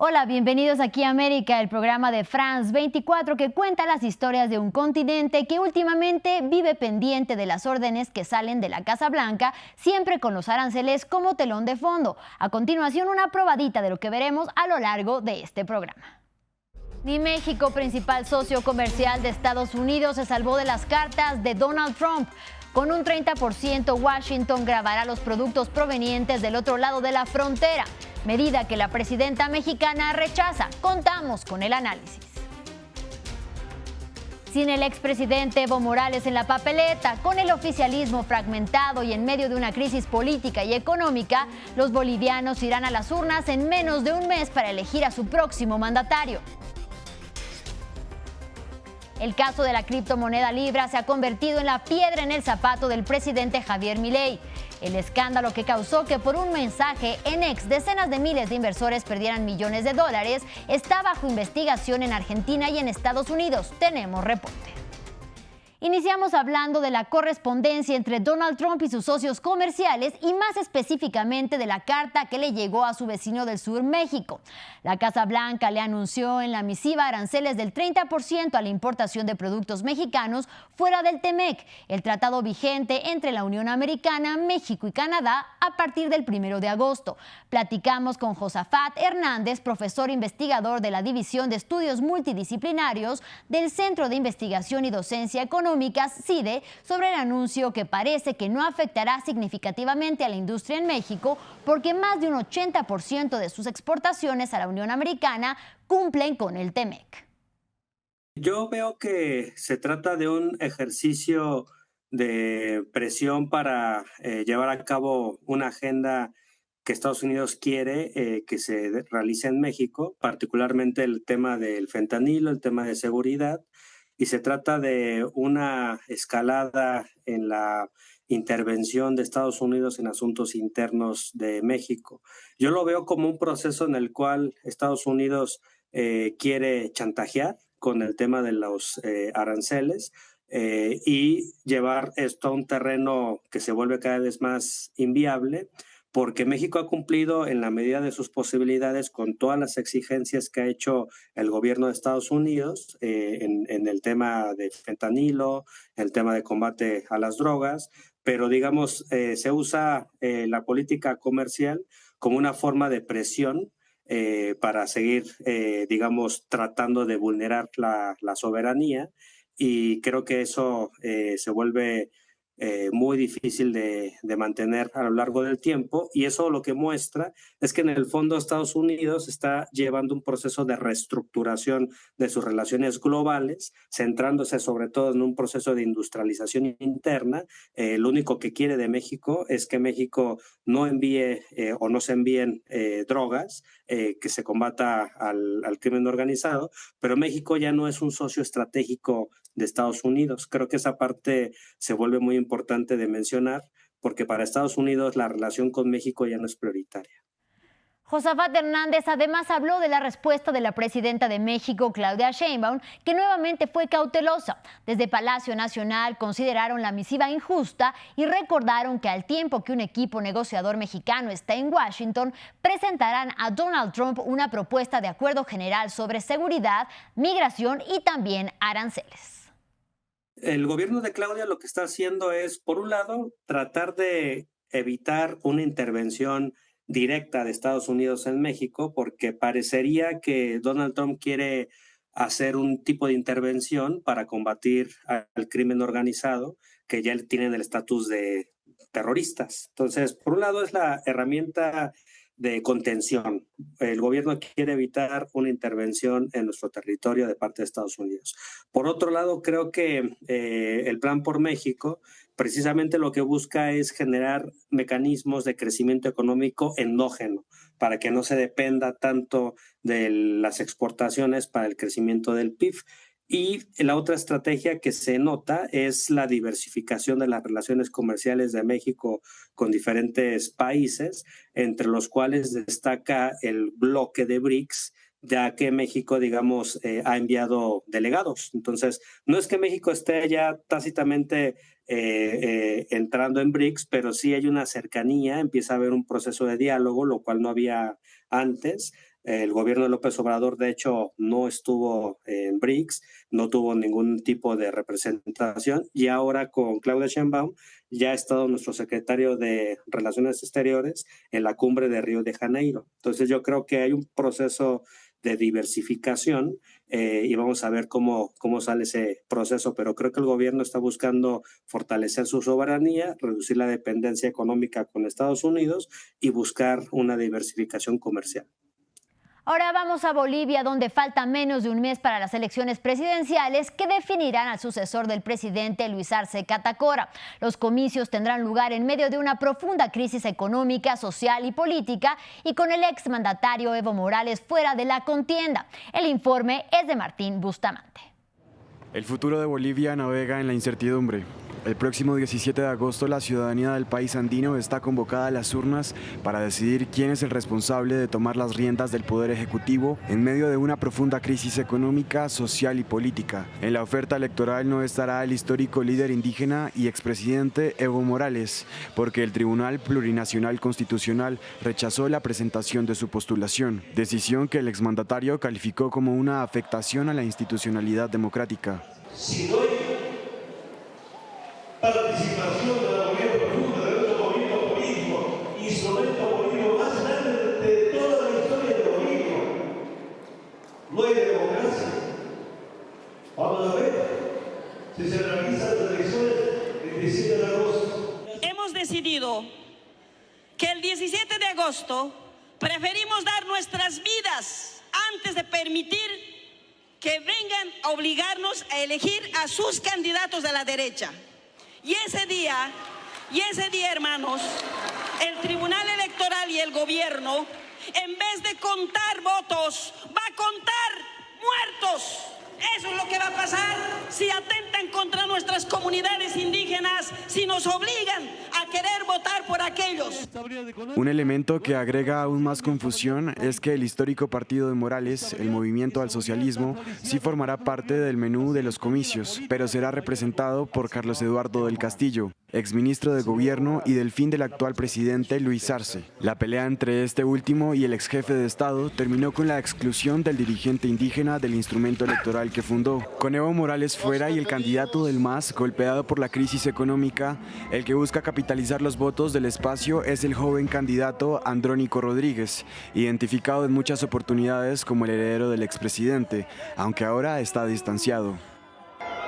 Hola, bienvenidos aquí a América, el programa de France 24 que cuenta las historias de un continente que últimamente vive pendiente de las órdenes que salen de la Casa Blanca, siempre con los aranceles como telón de fondo. A continuación, una probadita de lo que veremos a lo largo de este programa. Ni México, principal socio comercial de Estados Unidos, se salvó de las cartas de Donald Trump. Con un 30%, Washington grabará los productos provenientes del otro lado de la frontera, medida que la presidenta mexicana rechaza. Contamos con el análisis. Sin el expresidente Evo Morales en la papeleta, con el oficialismo fragmentado y en medio de una crisis política y económica, los bolivianos irán a las urnas en menos de un mes para elegir a su próximo mandatario. El caso de la criptomoneda Libra se ha convertido en la piedra en el zapato del presidente Javier Milei. El escándalo que causó que por un mensaje en X decenas de miles de inversores perdieran millones de dólares está bajo investigación en Argentina y en Estados Unidos. Tenemos reporte. Iniciamos hablando de la correspondencia entre Donald Trump y sus socios comerciales y más específicamente de la carta que le llegó a su vecino del sur, México. La Casa Blanca le anunció en la misiva aranceles del 30% a la importación de productos mexicanos fuera del TEMEC, el tratado vigente entre la Unión Americana, México y Canadá a partir del 1 de agosto. Platicamos con Josafat Hernández, profesor investigador de la División de Estudios Multidisciplinarios del Centro de Investigación y Docencia Económica, CIDE, sobre el anuncio que parece que no afectará significativamente a la industria en México porque más de un 80% de sus exportaciones a la Unión Americana cumplen con el TEMEC. Yo veo que se trata de un ejercicio de presión para llevar a cabo una agenda que Estados Unidos quiere que se realice en México, particularmente el tema del fentanilo, el tema de seguridad, y se trata de una escalada en la intervención de Estados Unidos en asuntos internos de México. Yo lo veo como un proceso en el cual Estados Unidos quiere chantajear con el tema de los aranceles y llevar esto a un terreno que se vuelve cada vez más inviable, porque México ha cumplido en la medida de sus posibilidades con todas las exigencias que ha hecho el gobierno de Estados Unidos en el tema de fentanilo, el tema de combate a las drogas, pero digamos, se usa la política comercial como una forma de presión para seguir, digamos, tratando de vulnerar la soberanía, y creo que eso se vuelve muy difícil de mantener a lo largo del tiempo, y eso lo que muestra es que en el fondo Estados Unidos está llevando un proceso de reestructuración de sus relaciones globales, centrándose sobre todo en un proceso de industrialización interna. Lo único que quiere de México es que México no envíe o no se envíen drogas, que se combata al crimen organizado, pero México ya no es un socio estratégico de Estados Unidos. Creo que esa parte se vuelve muy importante de mencionar, porque para Estados Unidos la relación con México ya no es prioritaria. Josafat Hernández además habló de la respuesta de la presidenta de México, Claudia Sheinbaum, que nuevamente fue cautelosa. Desde Palacio Nacional consideraron la misiva injusta y recordaron que al tiempo que un equipo negociador mexicano está en Washington, presentarán a Donald Trump una propuesta de acuerdo general sobre seguridad, migración y también aranceles. El gobierno de Claudia lo que está haciendo es, por un lado, tratar de evitar una intervención directa de Estados Unidos en México, porque parecería que Donald Trump quiere hacer un tipo de intervención para combatir al crimen organizado, que ya tienen el estatus de terroristas. Entonces, por un lado es la herramienta de contención. El gobierno quiere evitar una intervención en nuestro territorio de parte de Estados Unidos. Por otro lado, creo que el Plan por México precisamente lo que busca es generar mecanismos de crecimiento económico endógeno, para que no se dependa tanto de las exportaciones para el crecimiento del PIB. Y la otra estrategia que se nota es la diversificación de las relaciones comerciales de México con diferentes países, entre los cuales destaca el bloque de BRICS, ya que México, digamos, ha enviado delegados. Entonces, no es que México esté ya tácitamente entrando en BRICS, pero sí hay una cercanía, empieza a haber un proceso de diálogo, lo cual no había antes. El gobierno de López Obrador, de hecho, no estuvo en BRICS, no tuvo ningún tipo de representación, y ahora con Claudia Sheinbaum ya ha estado nuestro secretario de Relaciones Exteriores en la cumbre de Río de Janeiro. Entonces yo creo que hay un proceso de diversificación y vamos a ver cómo sale ese proceso, pero creo que el gobierno está buscando fortalecer su soberanía, reducir la dependencia económica con Estados Unidos y buscar una diversificación comercial. Ahora vamos a Bolivia, donde falta menos de un mes para las elecciones presidenciales que definirán al sucesor del presidente Luis Arce Catacora. Los comicios tendrán lugar en medio de una profunda crisis económica, social y política, y con el exmandatario Evo Morales fuera de la contienda. El informe es de Martín Bustamante. El futuro de Bolivia navega en la incertidumbre. El próximo 17 de agosto la ciudadanía del país andino está convocada a las urnas para decidir quién es el responsable de tomar las riendas del poder ejecutivo en medio de una profunda crisis económica, social y política. En la oferta electoral no estará el histórico líder indígena y expresidente Evo Morales, porque el Tribunal Plurinacional Constitucional rechazó la presentación de su postulación, decisión que el exmandatario calificó como una afectación a la institucionalidad democrática. Si no hay participación de la gobierno profunda, de nuestro gobierno político, instrumento político más grande de toda la historia de Bolivia, no hay democracia. Vamos a ver si se realizan las elecciones el 17 de agosto. Hemos decidido que el 17 de agosto preferimos dar nuestras vidas antes de permitir que vengan a obligarnos a elegir a sus candidatos de la derecha. Y ese día, hermanos, el Tribunal Electoral y el gobierno, en vez de contar votos, va a contar muertos. Eso es lo que va a pasar si atentan contra nuestras comunidades indígenas, si nos obligan a querer votar por aquellos. Un elemento que agrega aún más confusión es que el histórico partido de Morales, el Movimiento al Socialismo, sí formará parte del menú de los comicios, pero será representado por Carlos Eduardo del Castillo, exministro de Gobierno y delfín del actual presidente Luis Arce. La pelea entre este último y el exjefe de Estado terminó con la exclusión del dirigente indígena del instrumento electoral que fundó. Con Evo Morales fuera y el candidato del MAS golpeado por la crisis económica, el que busca capitalizar los votos del espacio es el joven candidato Andrónico Rodríguez, identificado en muchas oportunidades como el heredero del expresidente, aunque ahora está distanciado.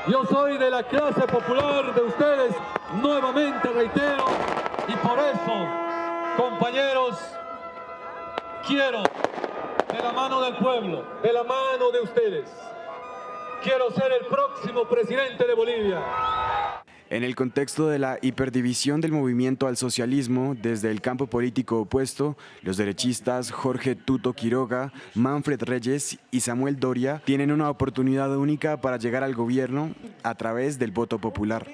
Yo soy de la clase popular de ustedes, nuevamente reitero, y por eso, compañeros, quiero, de la mano del pueblo, de la mano de ustedes, quiero ser el próximo presidente de Bolivia. En el contexto de la hiperdivisión del movimiento al socialismo, desde el campo político opuesto, los derechistas Jorge Tuto Quiroga, Manfred Reyes y Samuel Doria tienen una oportunidad única para llegar al gobierno a través del voto popular.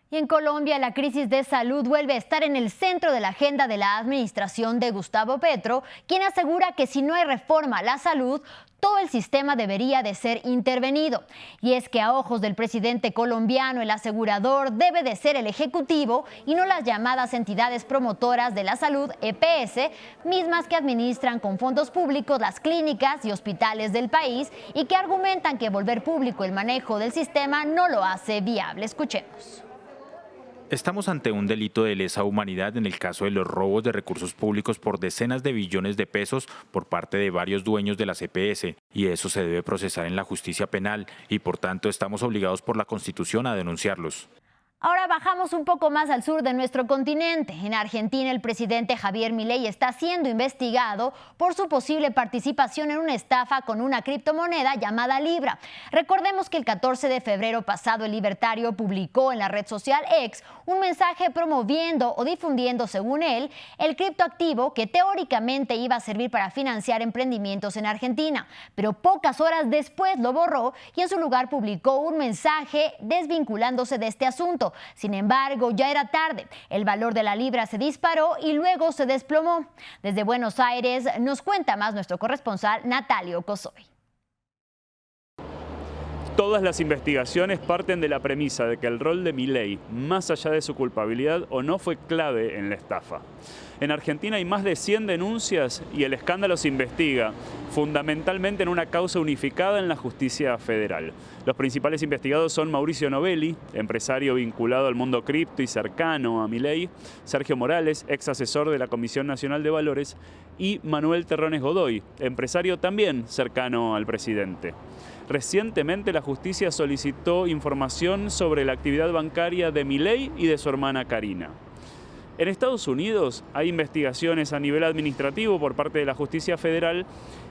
Y en Colombia, la crisis de salud vuelve a estar en el centro de la agenda de la administración de Gustavo Petro, quien asegura que si no hay reforma a la salud, todo el sistema debería de ser intervenido. Y es que a ojos del presidente colombiano, el asegurador debe de ser el Ejecutivo y no las llamadas entidades promotoras de la salud, EPS, mismas que administran con fondos públicos las clínicas y hospitales del país y que argumentan que volver público el manejo del sistema no lo hace viable. Escuchemos. Estamos ante un delito de lesa humanidad en el caso de los robos de recursos públicos por decenas de billones de pesos por parte de varios dueños de las EPS, y eso se debe procesar en la justicia penal y por tanto estamos obligados por la Constitución a denunciarlos. Ahora bajamos un poco más al sur de nuestro continente. En Argentina, el presidente Javier Milei está siendo investigado por su posible participación en una estafa con una criptomoneda llamada Libra. Recordemos que el 14 de febrero pasado, el libertario publicó en la red social X un mensaje promoviendo o difundiendo, según él, el criptoactivo que teóricamente iba a servir para financiar emprendimientos en Argentina. Pero pocas horas después lo borró y en su lugar publicó un mensaje desvinculándose de este asunto. Sin embargo, ya era tarde. El valor de la libra se disparó y luego se desplomó. Desde Buenos Aires nos cuenta más nuestro corresponsal Natalio Cosoy. Todas las investigaciones parten de la premisa de que el rol de Milei, más allá de su culpabilidad o no, fue clave en la estafa. En Argentina hay más de 100 denuncias y el escándalo se investiga, fundamentalmente en una causa unificada en la justicia federal. Los principales investigados son Mauricio Novelli, empresario vinculado al mundo cripto y cercano a Milei, Sergio Morales, ex asesor de la Comisión Nacional de Valores, y Manuel Terrones Godoy, empresario también cercano al presidente. Recientemente la justicia solicitó información sobre la actividad bancaria de Milei y de su hermana Karina. En Estados Unidos hay investigaciones a nivel administrativo por parte de la justicia federal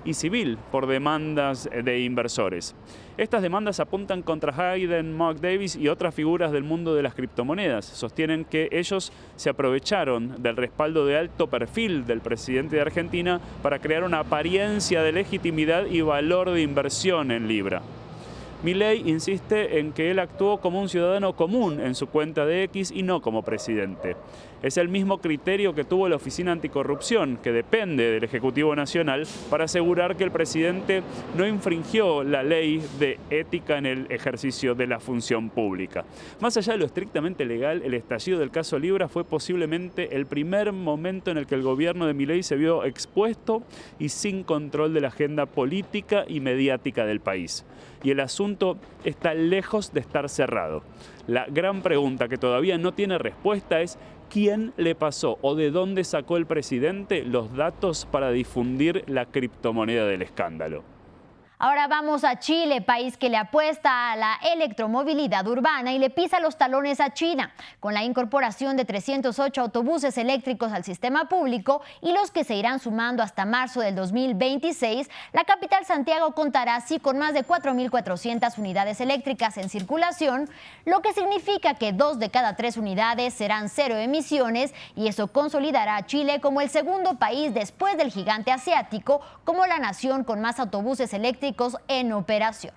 y civil por demandas de inversores. Estas demandas apuntan contra Hayden, Mark Davis y otras figuras del mundo de las criptomonedas. Sostienen que ellos se aprovecharon del respaldo de alto perfil del presidente de Argentina para crear una apariencia de legitimidad y valor de inversión en Libra. Milei insiste en que él actuó como un ciudadano común en su cuenta de X y no como presidente. Es el mismo criterio que tuvo la Oficina Anticorrupción, que depende del Ejecutivo Nacional, para asegurar que el presidente no infringió la ley de ética en el ejercicio de la función pública. Más allá de lo estrictamente legal, el estallido del caso Libra fue posiblemente el primer momento en el que el gobierno de Milei se vio expuesto y sin control de la agenda política y mediática del país. Y el asunto está lejos de estar cerrado. La gran pregunta que todavía no tiene respuesta es ¿quién le pasó o de dónde sacó el presidente los datos para difundir la criptomoneda del escándalo? Ahora vamos a Chile, país que le apuesta a la electromovilidad urbana y le pisa los talones a China, con la incorporación de 308 autobuses eléctricos al sistema público y los que se irán sumando hasta marzo del 2026. La capital Santiago contará así con más de 4.400 unidades eléctricas en circulación, lo que significa que 2 de cada 3 unidades serán cero emisiones, y eso consolidará a Chile como el segundo país después del gigante asiático, como la nación con más autobuses eléctricos en operación.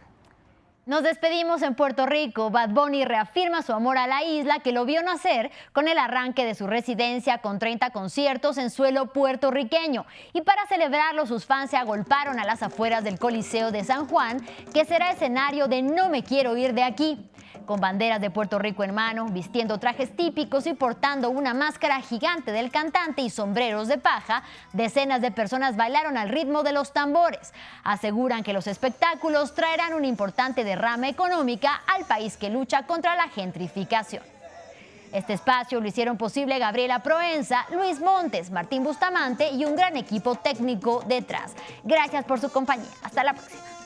Nos despedimos en Puerto Rico. Bad Bunny reafirma su amor a la isla, que lo vio nacer con el arranque de su residencia con 30 conciertos en suelo puertorriqueño. Y para celebrarlo, sus fans se agolparon a las afueras del Coliseo de San Juan, que será escenario de No me quiero ir de aquí. Con banderas de Puerto Rico en mano, vistiendo trajes típicos y portando una máscara gigante del cantante y sombreros de paja, decenas de personas bailaron al ritmo de los tambores. Aseguran que los espectáculos traerán una importante derrama económica al país que lucha contra la gentrificación. Este espacio lo hicieron posible Gabriela Proenza, Luis Montes, Martín Bustamante y un gran equipo técnico detrás. Gracias por su compañía. Hasta la próxima.